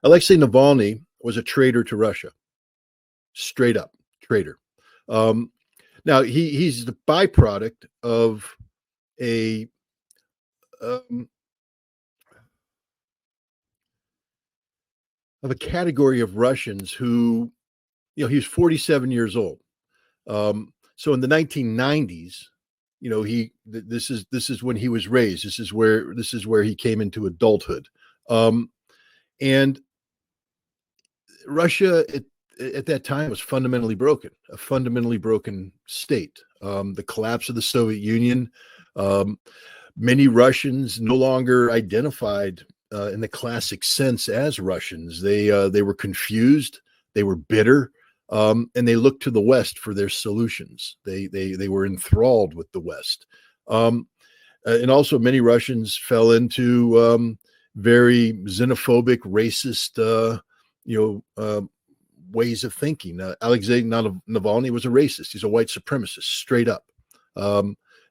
Alexei Navalny was a traitor to Russia, straight up traitor. Um, Now he's the byproduct of a um, category of Russians who, he was 47 years old. So in the 1990s, this is when he was raised. This is where he came into adulthood. Um, and Russia at that time was fundamentally broken, a fundamentally broken state. The collapse of the Soviet Union. Um, Many Russians no longer identified in the classic sense as Russians. They were confused, they were bitter, and they looked to the West for their solutions. They were enthralled with the West, and also many Russians fell into very xenophobic, racist, ways of thinking. Alexei Navalny was a racist. He's a white supremacist, straight up.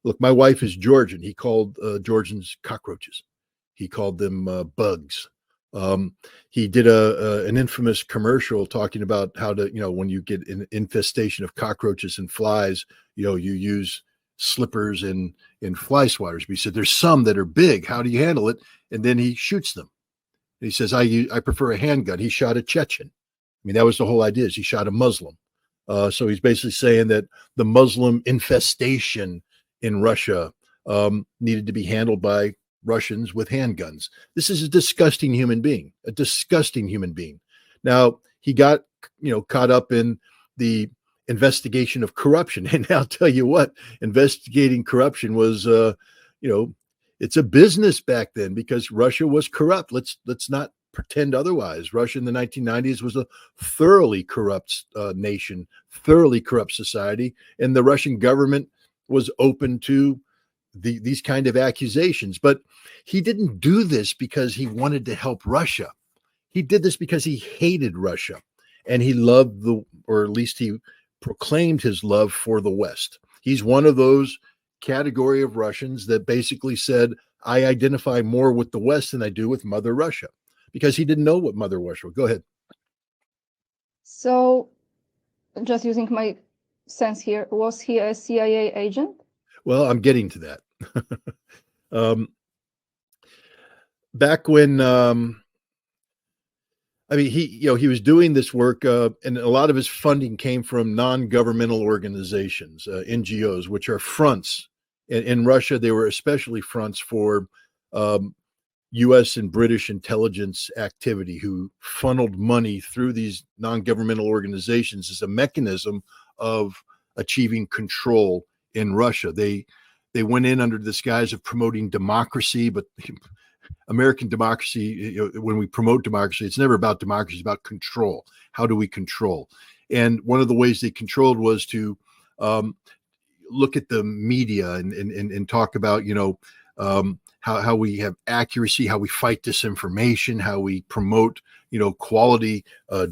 Look, my wife is Georgian. He called Georgians cockroaches. He called them bugs. He did an infamous commercial talking about how to, when you get an infestation of cockroaches and flies, you use slippers and fly swatters. But he said, there's some that are big. How do you handle it? And then he shoots them. And he says, I prefer a handgun. He shot a Chechen. I mean, that was the whole idea, is he shot a Muslim. So he's basically saying that the Muslim infestation in Russia needed to be handled by Russians with handguns. This is a disgusting human being, a disgusting human being. Now, he got, caught up in the investigation of corruption. And I'll tell you what, investigating corruption was, it's a business back then because Russia was corrupt. Let's not pretend otherwise. Russia in the 1990s was a thoroughly corrupt nation, thoroughly corrupt society, and the Russian government was open to these kind of accusations. But he didn't do this because he wanted to help Russia. He did this because he hated Russia, and he loved or at least he proclaimed his love for the West. He's one of those category of Russians that basically said, I identify more with the West than I do with Mother Russia, because he didn't know what Mother Russia was. Go ahead. So, just using my sense here, was he a CIA agent? Well, I'm getting to that. Back when, he was doing this work, and a lot of his funding came from non-governmental organizations, NGOs, which are fronts. In Russia, they were especially fronts for U.S. and British intelligence activity, who funneled money through these non-governmental organizations as a mechanism of achieving control in Russia. They went in under the disguise of promoting democracy, but American democracy, when we promote democracy, it's never about democracy, it's about control. How do we control? And one of the ways they controlled was to look at the media and talk about, how we have accuracy, how we fight disinformation, how we promote, quality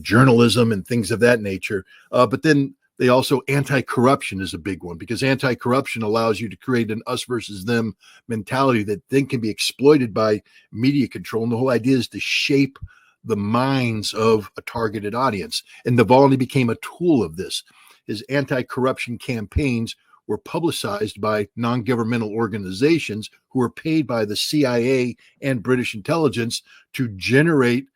journalism and things of that nature. But then they also, anti-corruption is a big one, because anti-corruption allows you to create an us versus them mentality that then can be exploited by media control. And the whole idea is to shape the minds of a targeted audience. And Navalny became a tool of this. His anti-corruption campaigns were publicized by non-governmental organizations who were paid by the CIA and British intelligence to generate